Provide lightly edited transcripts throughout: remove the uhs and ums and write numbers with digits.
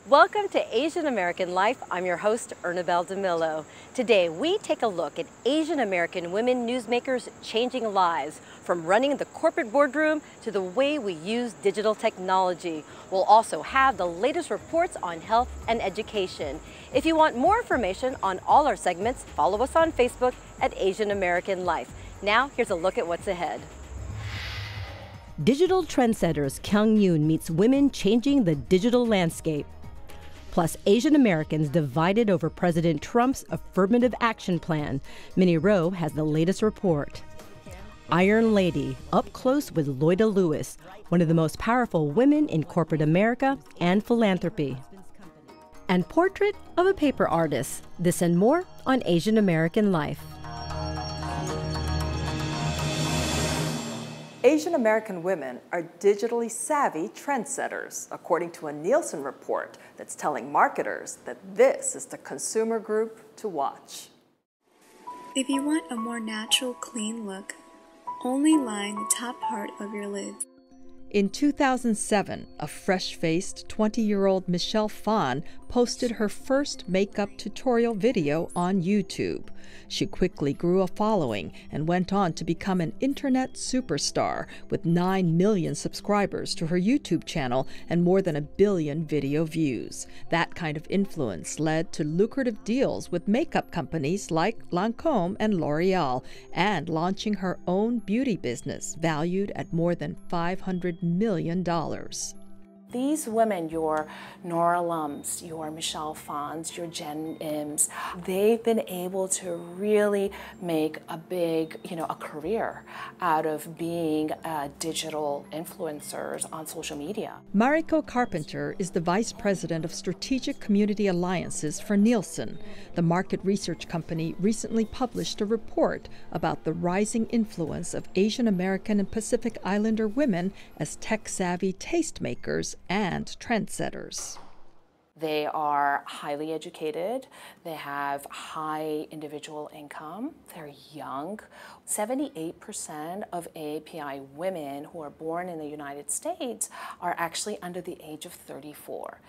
Welcome to Asian American Life. I'm your host, Ernabel Demillo. Today, we take a look at Asian American women newsmakers changing lives, from running the corporate boardroom to the way we use digital technology. We'll also have the latest reports on health and education. If you want more information on all our segments, follow us on Facebook at Asian American Life. Now, here's a look at what's ahead. Digital trendsetters Kyung Yoon meets women changing the digital landscape. Plus, Asian Americans divided over President Trump's Affirmative Action plan. Minnie Roh has the latest report. Iron Lady, up close with Loida Lewis, one of the most powerful women in corporate America and philanthropy. And Portrait of a Paper Artist. This and more on Asian American Life. Asian American women are digitally savvy trendsetters, according to a Nielsen report that's telling marketers that this is the consumer group to watch. If you want a more natural, clean look, only line the top part of your lid. In 2007, a fresh-faced 20-year-old Michelle Phan posted her first makeup tutorial video on YouTube. She quickly grew a following and went on to become an internet superstar with 9 million subscribers to her YouTube channel and more than 1 billion video views. That kind of influence led to lucrative deals with makeup companies like Lancôme and L'Oreal, and launching her own beauty business valued at more than $500 million. These women, your Nora Lums, your Michelle Phans, your Jen Ims, they've been able to really make a big, a career out of being digital influencers on social media. Mariko Carpenter is the Vice President of Strategic Community Alliances for Nielsen. The market research company recently published a report about the rising influence of Asian American and Pacific Islander women as tech-savvy tastemakers and trendsetters. They are highly educated, they have high individual income, they're young. 78% of AAPI women who are born in the United States are actually under the age of 34.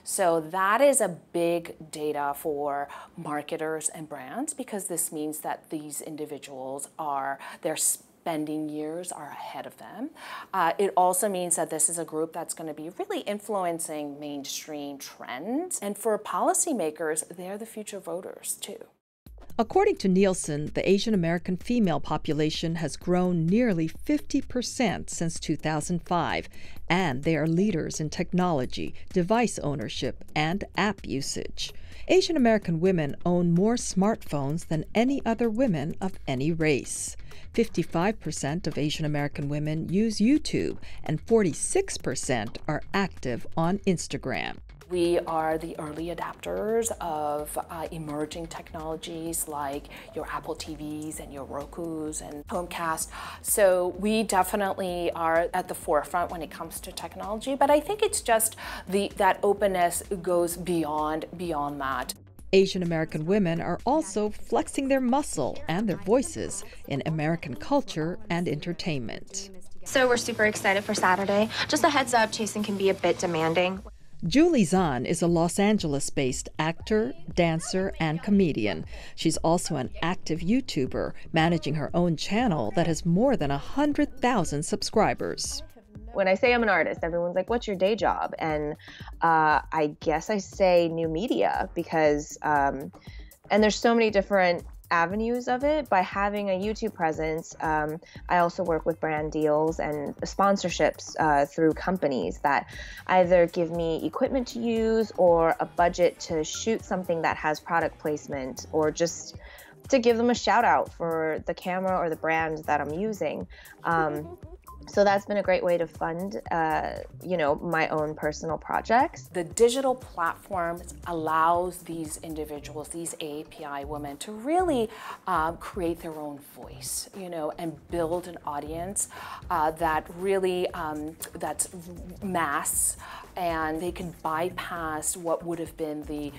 So that is a big data for marketers and brands, because this means that these individuals their spending years are ahead of them. It also means that this is a group that's going to be really influencing mainstream trends. And for policymakers, they're the future voters too. According to Nielsen, the Asian American female population has grown nearly 50% since 2005, and they are leaders in technology, device ownership, and app usage. Asian American women own more smartphones than any other women of any race. 55% of Asian American women use YouTube, and 46% are active on Instagram. We are the early adapters of emerging technologies like your Apple TVs and your Rokus and Chromecast. So we definitely are at the forefront when it comes to technology, but I think it's just that openness goes beyond that. Asian American women are also flexing their muscle and their voices in American culture and entertainment. So we're super excited for Saturday. Just a heads up, chasing can be a bit demanding. Julie Zahn is a Los Angeles-based actor, dancer, and comedian. She's also an active YouTuber, managing her own channel that has more than 100,000 subscribers. When I say I'm an artist, everyone's like, what's your day job? And I guess I say new media, because, and there's so many different avenues of it. By having a YouTube presence, I also work with brand deals and sponsorships through companies that either give me equipment to use or a budget to shoot something that has product placement, or just to give them a shout out for the camera or the brand that I'm using. So that's been a great way to fund, my own personal projects. The digital platform allows these individuals, these AAPI women, to really create their own voice, and build an audience that really, that's mass, and they can bypass what would have been the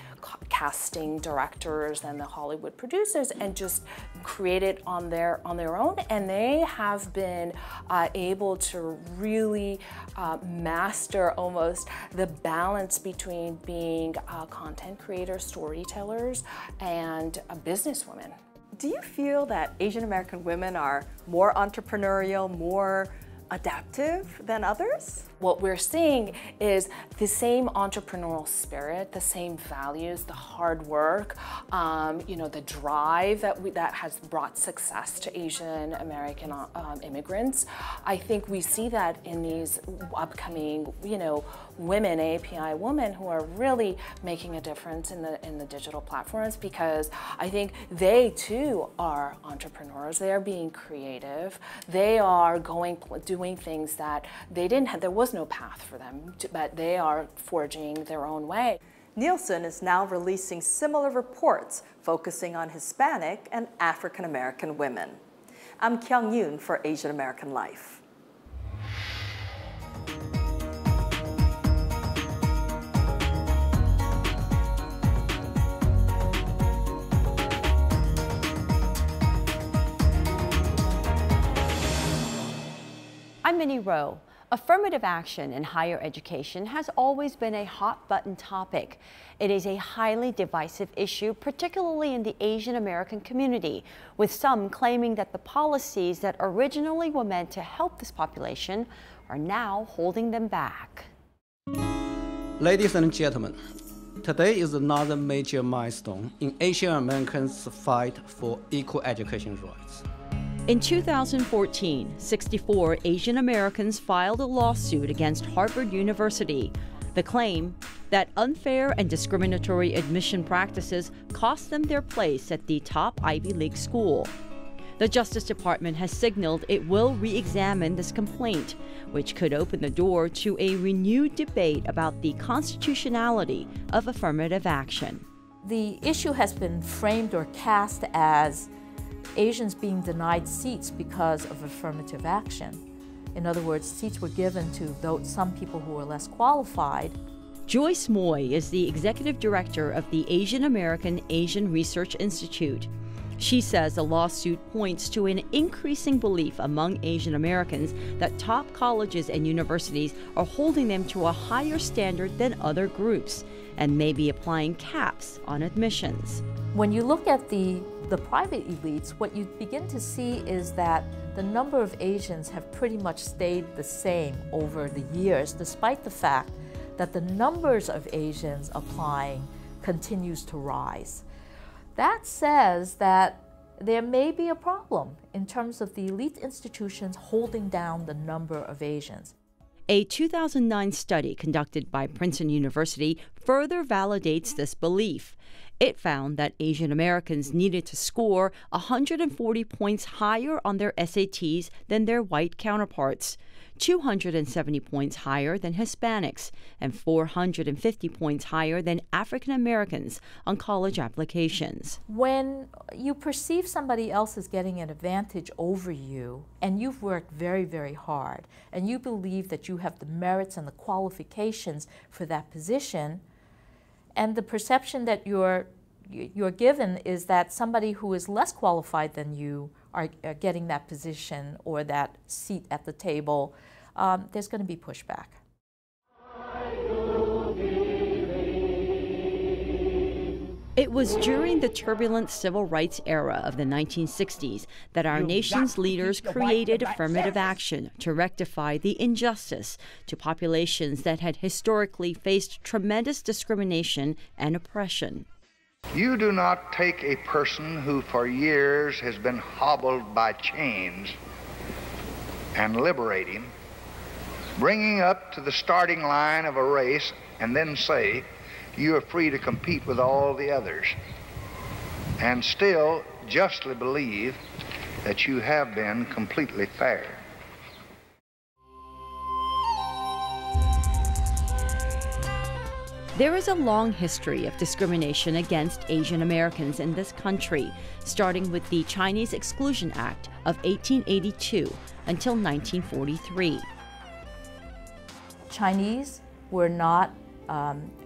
casting directors and the Hollywood producers and just created on their own, and they have been able to really master almost the balance between being content creators, storytellers, and businesswomen. Do you feel that Asian American women are more entrepreneurial, more adaptive than others? What we're seeing is the same entrepreneurial spirit, the same values, the hard work, the drive that has brought success to Asian American immigrants. I think we see that in these upcoming, women, API women, who are really making a difference in the digital platforms, because I think they too are entrepreneurs. They are being creative. They are doing things that they didn't have. There was no path for them, but they are forging their own way. Nielsen is now releasing similar reports focusing on Hispanic and African American women. I'm Kyung Yoon for Asian American Life. I'm Minnie Roh. Affirmative action in higher education has always been a hot-button topic. It is a highly divisive issue, particularly in the Asian American community, with some claiming that the policies that originally were meant to help this population are now holding them back. Ladies and gentlemen, today is another major milestone in Asian Americans' fight for equal education rights. In 2014, 64 Asian Americans filed a lawsuit against Harvard University. The claim that unfair and discriminatory admission practices cost them their place at the top Ivy League school. The Justice Department has signaled it will re-examine this complaint, which could open the door to a renewed debate about the constitutionality of affirmative action. The issue has been framed or cast as Asians being denied seats because of affirmative action. In other words, seats were given to some people who were less qualified. Joyce Moy is the executive director of the Asian American Asian Research Institute. She says the lawsuit points to an increasing belief among Asian Americans that top colleges and universities are holding them to a higher standard than other groups and may be applying caps on admissions. When you look at the private elites, what you begin to see is that the number of Asians have pretty much stayed the same over the years, despite the fact that the numbers of Asians applying continues to rise. That says that there may be a problem in terms of the elite institutions holding down the number of Asians. A 2009 study conducted by Princeton University further validates this belief. It found that Asian Americans needed to score 140 points higher on their SATs than their white counterparts, 270 points higher than Hispanics, and 450 points higher than African Americans on college applications. When you perceive somebody else as getting an advantage over you, and you've worked very, very hard, and you believe that you have the merits and the qualifications for that position, and the perception that you're given is that somebody who is less qualified than you are getting that position or that seat at the table, there's going to be pushback. It was during the turbulent civil rights era of the 1960s that our nation's leaders created affirmative action to rectify the injustice to populations that had historically faced tremendous discrimination and oppression. You do not take a person who for years has been hobbled by chains and liberate him, bring him up to the starting line of a race, and then say, you are free to compete with all the others, and still justly believe that you have been completely fair. There is a long history of discrimination against Asian Americans in this country, starting with the Chinese Exclusion Act of 1882 until 1943. Chinese were not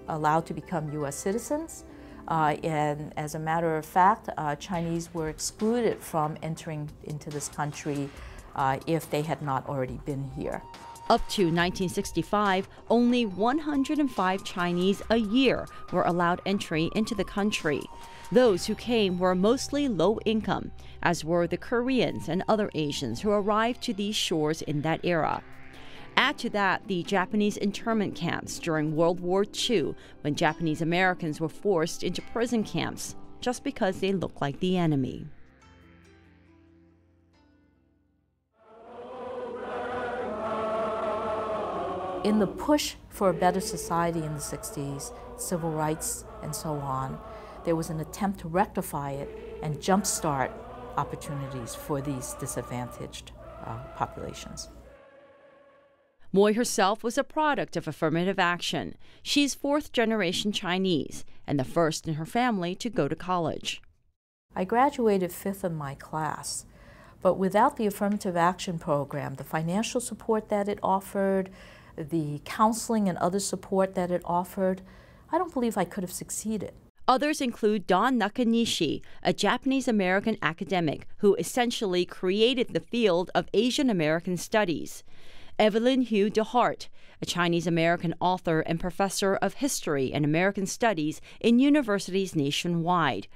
allowed to become U.S. citizens. And as a matter of fact, Chinese were excluded from entering into this country if they had not already been here. Up to 1965, only 105 Chinese a year were allowed entry into the country. Those who came were mostly low income, as were the Koreans and other Asians who arrived to these shores in that era. Add to that the Japanese internment camps during World War II, when Japanese Americans were forced into prison camps just because they looked like the enemy. In the push for a better society in the 60s, civil rights and so on, there was an attempt to rectify it and jumpstart opportunities for these disadvantaged populations. Moy herself was a product of affirmative action. She's fourth-generation Chinese and the first in her family to go to college. I graduated fifth in my class, but without the affirmative action program, the financial support that it offered, the counseling and other support that it offered, I don't believe I could have succeeded. Others include Don Nakanishi, a Japanese-American academic who essentially created the field of Asian American studies. Evelyn Hugh DeHart, a Chinese-American author and professor of history and American studies in universities nationwide.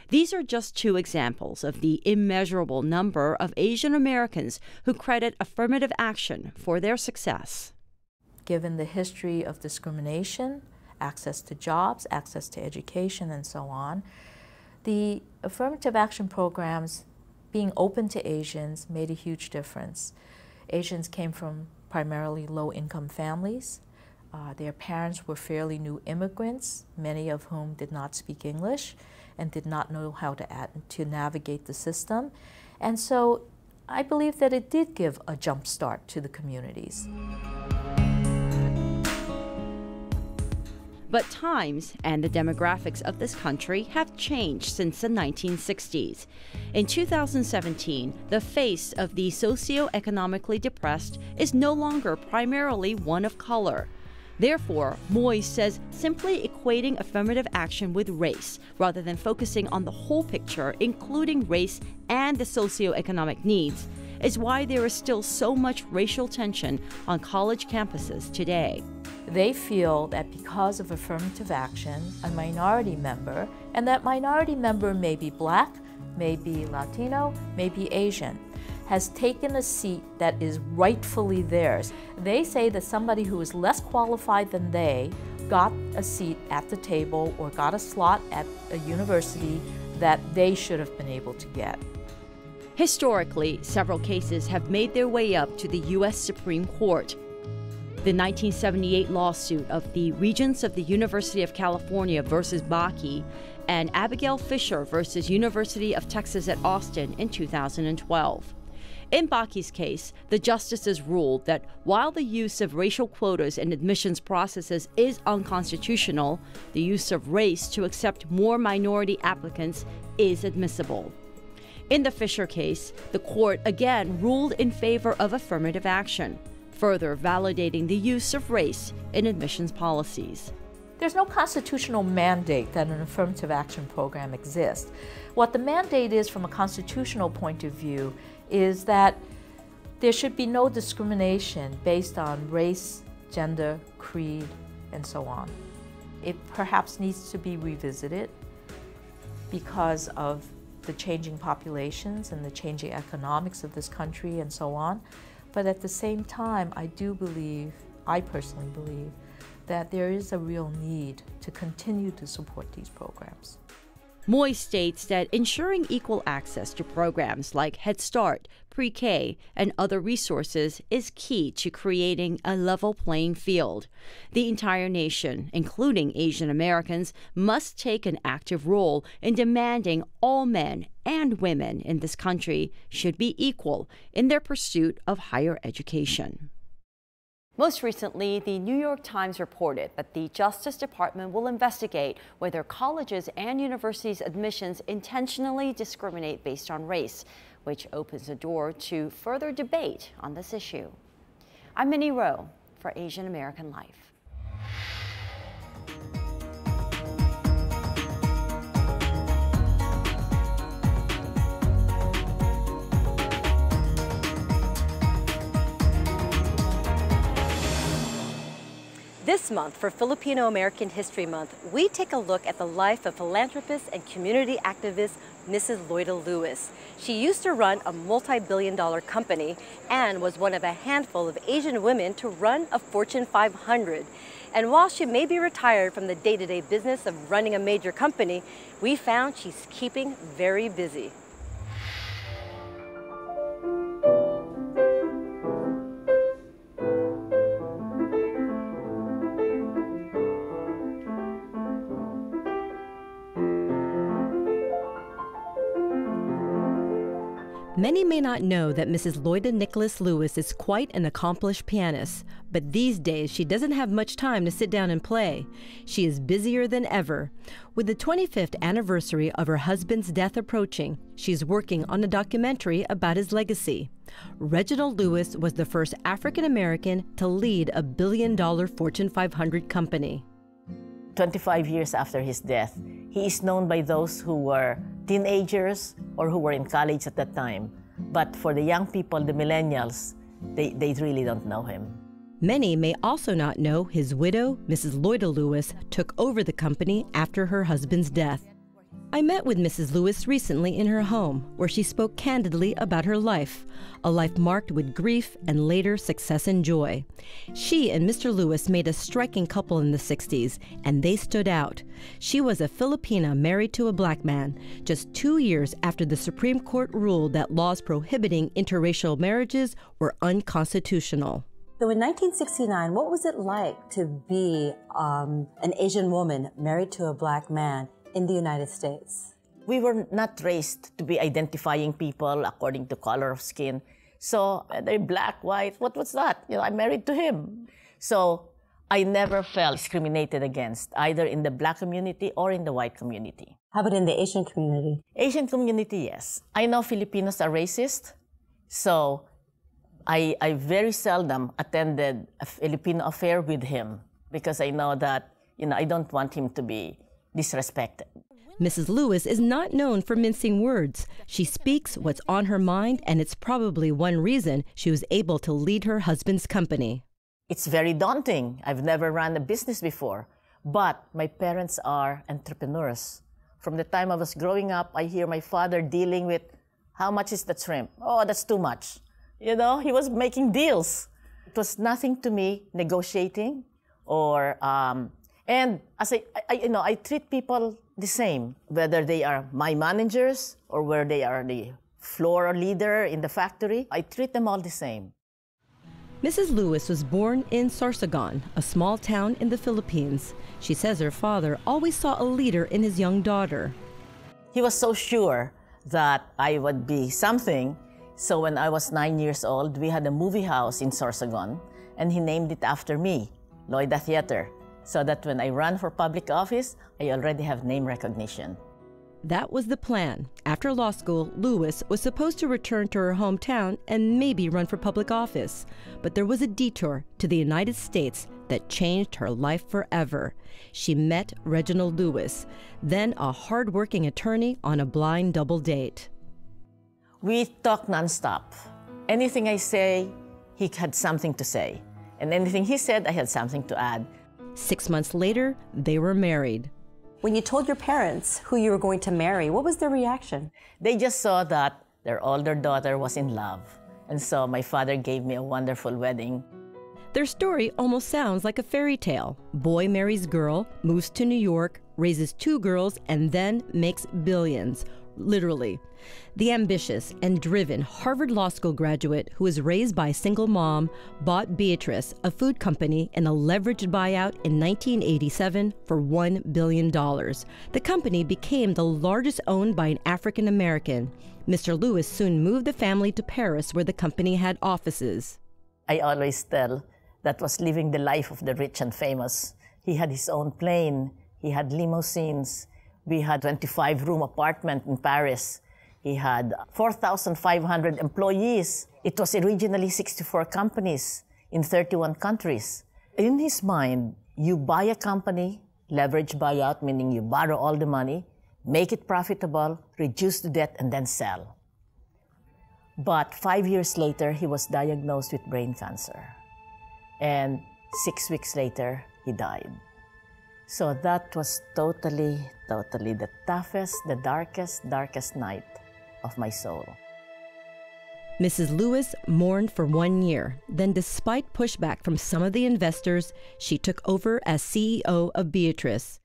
These are just two examples of the immeasurable number of Asian Americans who credit affirmative action for their success. Given the history of discrimination, access to jobs, access to education, and so on, the affirmative action programs being open to Asians made a huge difference. Asians came from primarily low-income families. Their parents were fairly new immigrants, many of whom did not speak English and did not know how to navigate the system. And so I believe that it did give a jump start to the communities. But times and the demographics of this country have changed since the 1960s. In 2017, the face of the socioeconomically depressed is no longer primarily one of color. Therefore, Moy says simply equating affirmative action with race, rather than focusing on the whole picture, including race and the socioeconomic needs, is why there is still so much racial tension on college campuses today. They feel that because of affirmative action, a minority member, and that minority member may be Black, may be Latino, may be Asian, has taken a seat that is rightfully theirs. They say that somebody who is less qualified than they got a seat at the table or got a slot at a university that they should have been able to get. Historically, several cases have made their way up to the U.S. Supreme Court. The 1978 lawsuit of the Regents of the University of California versus Bakke and Abigail Fisher versus University of Texas at Austin in 2012. In Bakke's case, the justices ruled that while the use of racial quotas in admissions processes is unconstitutional, the use of race to accept more minority applicants is admissible. In the Fisher case, the court again ruled in favor of affirmative action, further validating the use of race in admissions policies. There's no constitutional mandate that an affirmative action program exists. What the mandate is from a constitutional point of view is that there should be no discrimination based on race, gender, creed, and so on. It perhaps needs to be revisited because of the changing populations and the changing economics of this country and so on. But at the same time, I personally believe, that there is a real need to continue to support these programs. Moy states that ensuring equal access to programs like Head Start, Pre-K, and other resources is key to creating a level playing field. The entire nation, including Asian Americans, must take an active role in demanding all men and women in this country should be equal in their pursuit of higher education. Most recently, the New York Times reported that the Justice Department will investigate whether colleges and universities' admissions intentionally discriminate based on race, which opens the door to further debate on this issue. I'm Minnie Roh for Asian American Life. This month, for Filipino American History Month, we take a look at the life of philanthropist and community activist Mrs. Loida Lewis. She used to run a multi-billion-dollar company and was one of a handful of Asian women to run a Fortune 500. And while she may be retired from the day-to-day business of running a major company, we found she's keeping very busy. Many may not know that Mrs. Loida Nicholas Lewis is quite an accomplished pianist, but these days she doesn't have much time to sit down and play. She is busier than ever. With the 25th anniversary of her husband's death approaching, she's working on a documentary about his legacy. Reginald Lewis was the first African American to lead a billion-dollar Fortune 500 company. 25 years after his death, he is known by those who were teenagers or who were in college at that time. But for the young people, the millennials, they really don't know him. Many may also not know his widow, Mrs. Loida Lewis, took over the company after her husband's death. I met with Mrs. Lewis recently in her home, where she spoke candidly about her life, a life marked with grief and later success and joy. She and Mr. Lewis made a striking couple in the 60s, and they stood out. She was a Filipina married to a black man, just 2 years after the Supreme Court ruled that laws prohibiting interracial marriages were unconstitutional. So in 1969, what was it like to be an Asian woman married to a black man in the United States? We were not raised to be identifying people according to color of skin. So they're black, white, what was that? You know, I'm married to him. So I never felt discriminated against, either in the black community or in the white community. How about in the Asian community? Asian community, yes. I know Filipinos are racist, so I very seldom attended a Filipino affair with him because I know that, you know, I don't want him to be disrespected. Mrs. Lewis is not known for mincing words. She speaks what's on her mind, and it's probably one reason she was able to lead her husband's company. It's very daunting. I've never run a business before, but my parents are entrepreneurs. From the time I was growing up, I hear my father dealing with, how much is the shrimp? Oh, that's too much. You know, he was making deals. It was nothing to me negotiating or, and as I treat people the same, whether they are my managers or where they are the floor leader in the factory. I treat them all the same. Mrs. Lewis was born in Sorsogon, a small town in the Philippines. She says her father always saw a leader in his young daughter. He was so sure that I would be something. So when I was 9 years old, we had a movie house in Sorsogon, and he named it after me, Loida Theater, so that when I run for public office, I already have name recognition. That was the plan. After law school, Lewis was supposed to return to her hometown and maybe run for public office. But there was a detour to the United States that changed her life forever. She met Reginald Lewis, then a hard-working attorney, on a blind double date. We talked nonstop. Anything I say, he had something to say. And anything he said, I had something to add. 6 months later, they were married. When you told your parents who you were going to marry, what was their reaction? They just saw that their older daughter was in love. And so my father gave me a wonderful wedding. Their story almost sounds like a fairy tale. Boy marries girl, moves to New York, raises 2 girls, and then makes billions. Literally. The ambitious and driven Harvard Law School graduate who was raised by a single mom bought Beatrice, a food company, in a leveraged buyout in 1987 for $1 billion. The company became the largest owned by an African American. Mr. Lewis soon moved the family to Paris, where the company had offices. I always tell that was living the life of the rich and famous. He had his own plane. He had limousines. We had a 25-room apartment in Paris. He had 4,500 employees. It was originally 64 companies in 31 countries. In his mind, you buy a company, leverage buyout, meaning you borrow all the money, make it profitable, reduce the debt, and then sell. But 5 years later, he was diagnosed with brain cancer. And 6 weeks later, he died. So that was totally the toughest, the darkest night of my soul. Mrs. Lewis mourned for 1 year. Then, despite pushback from some of the investors, she took over as CEO of Beatrice.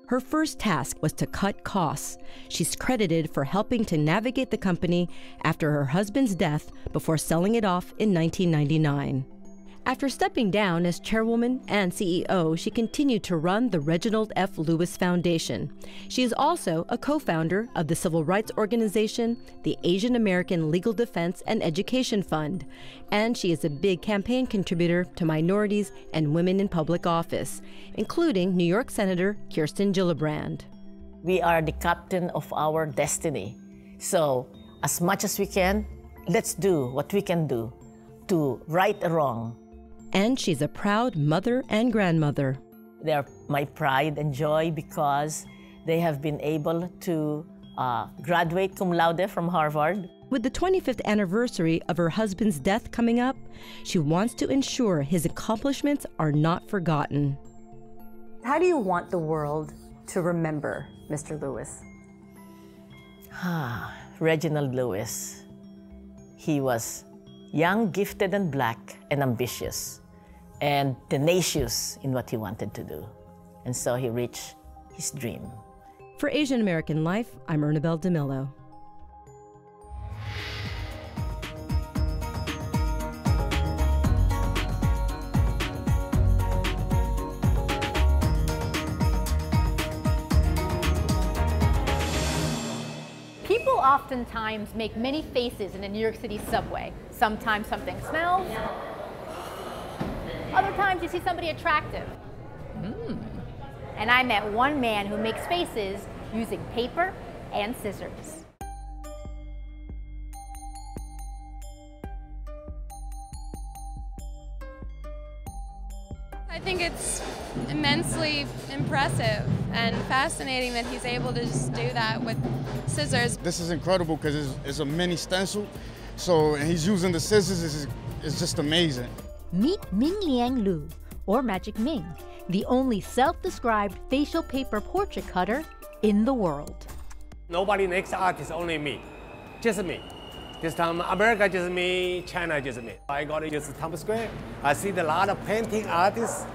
Her first task was to cut costs. She's credited for helping to navigate the company after her husband's death before selling it off in 1999. After stepping down as chairwoman and CEO, she continued to run the Reginald F. Lewis Foundation. She is also a co-founder of the civil rights organization, the Asian American Legal Defense and Education Fund, and she is a big campaign contributor to minorities and women in public office, including New York Senator Kirsten Gillibrand. We are the captain of our destiny. So, as much as we can, let's do what we can do to right a wrong. And she's a proud mother and grandmother. They are my pride and joy because they have been able to graduate cum laude from Harvard. With the 25th anniversary of her husband's death coming up, she wants to ensure his accomplishments are not forgotten. How do you want the world to remember Mr. Lewis? Reginald Lewis. He was young, gifted, and black, and ambitious, and tenacious in what he wanted to do. And so he reached his dream. For Asian American Life, I'm Ernabel Demillo. People oftentimes make many faces in a New York City subway. Sometimes something smells. Other times you see somebody attractive. And I met one man who makes faces using paper and scissors. I think it's immensely impressive and fascinating that he's able to just do that with scissors. This is incredible because it's a mini stencil, so and he's using the scissors. It's just amazing. Meet Ming Liang Lu, or Magic Ming, the only self-described facial paper portrait cutter in the world. Nobody makes artist, only me. Just me. This time, America just me, China just me. I got to use Times Square. I see a lot of painting artists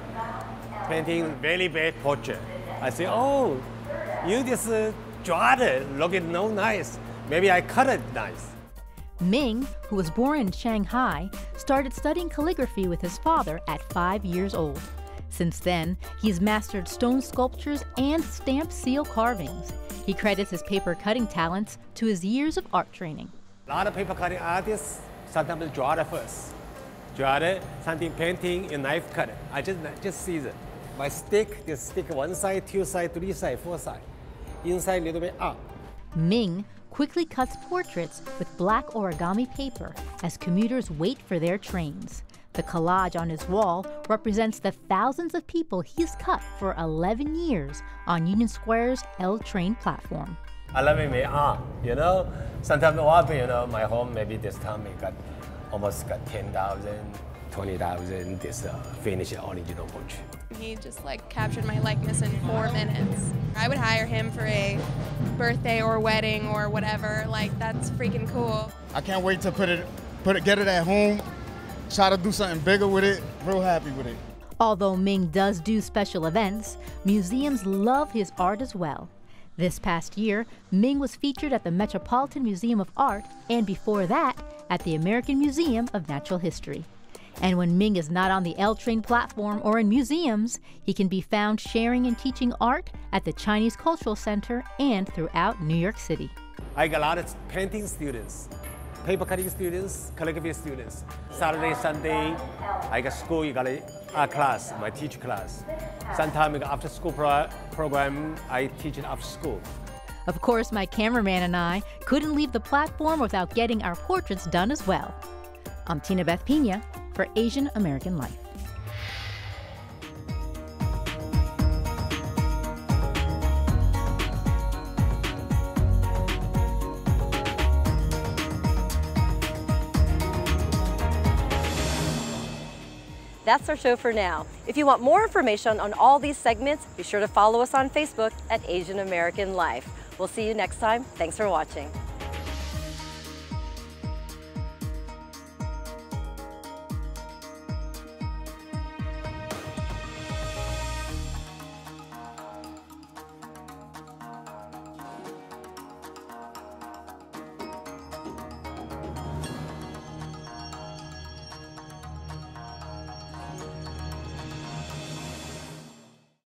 painting very bad portrait. I say, oh, you just draw it, looking no nice. Maybe I cut it nice. Ming, who was born in Shanghai, started studying calligraphy with his father at 5 years old. Since then, he's mastered stone sculptures and stamp seal carvings. He credits his paper cutting talents to his years of art training. A lot of paper cutting artists sometimes draw it first. Draw it, something painting, a knife cut it. I just see it. My stick, just stick one side, two side, three side, four side. Inside a little bit up. Ming quickly cuts portraits with black origami paper as commuters wait for their trains. The collage on his wall represents the thousands of people he's cut for 11 years on Union Square's L train platform. I love it, you know. Sometimes my home, maybe this time it got almost got 10,000, 20,000, this finished original portrait. He just captured my likeness in 4 minutes. I would hire him for a birthday or wedding or whatever. That's freaking cool. I can't wait to get it at home, try to do something bigger with it. Real happy with it. Although Ming does do special events, museums love his art as well. This past year, Ming was featured at the Metropolitan Museum of Art, and before that, at the American Museum of Natural History. And when Ming is not on the L train platform or in museums, he can be found sharing and teaching art at the Chinese Cultural Center and throughout New York City. I got a lot of painting students, paper cutting students, calligraphy students. Saturday, Sunday, I got school, you got a class, my teacher class. Sometimes after school program, I teach it after school. Of course, my cameraman and I couldn't leave the platform without getting our portraits done as well. I'm Tina Beth Pina for Asian American Life. That's our show for now. If you want more information on all these segments, be sure to follow us on Facebook at Asian American Life. We'll see you next time. Thanks for watching.